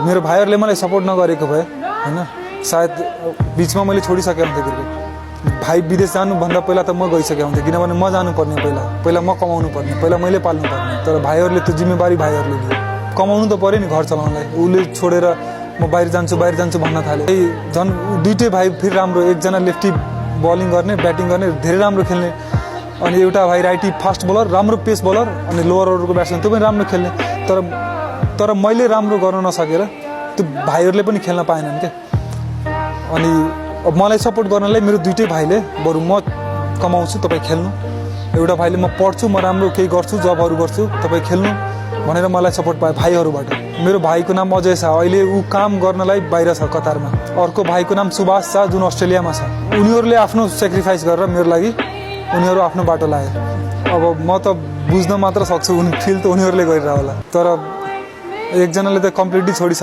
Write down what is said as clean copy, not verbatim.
मेरो भाइहरूले मलाई सपोर्ट नगरेको भए हैन सायद बीचमा मैले छोडिसकेको हुन्थेँ क्रिकेट। भाइ विदेश जानुभन्दा पहिला त म गइसकेको हुन्थेँ, किनभने म जानुपर्ने पहिला म कमाउनु पर्ने, पहिला मैले पाल्नु पर्ने। तर भाइहरूले त्यो जिम्मेवारी भाइहरूले लिए। कमाउनु त पर्यो नि घर चलाउनलाई। उसले छोडेर म बाहिर जान्छु भन्न थाले। झन् दुईटै भाइ फेरि राम्रो, एकजना लेफ्टी बलिङ गर्ने ब्याटिङ गर्ने धेरै राम्रो खेल्ने, अनि एउटा भाइ राइटी फास्ट बलर राम्रो पेस बलर, अनि लोवर अर्डरको ब्याट्सम्यान त्यो पनि राम्रो खेल्ने। तर मैले राम्रो गर्न नसकेर त्यो भाइहरूले पनि खेल्न पाएनन् क्या। अनि अब मलाई सपोर्ट गर्नलाई मेरो दुईटै भाइले बरु म कमाउँछु तपाईँ खेल्नु, एउटा भाइले म पढ्छु म राम्रो केही गर्छु जबहरू गर्छु तपाईँ खेल्नु भनेर मलाई सपोर्ट पाएँ भाइहरूबाट। मेरो भाइको नाम अजय छ, अहिले ऊ काम गर्नलाई बाहिर छ कतारमा। अर्को भाइको नाम सुभाष छ जुन अस्ट्रेलियामा छ। उनीहरूले आफ्नो सेक्रिफाइस गरेर मेरो लागि उनीहरू आफ्नो बाटो लाए। अब म त बुझ्न मात्र सक्छु, फिल त उनीहरूले गरिरह होला। तर एकजनाले त कम्प्लिटली छोडिसक्यो।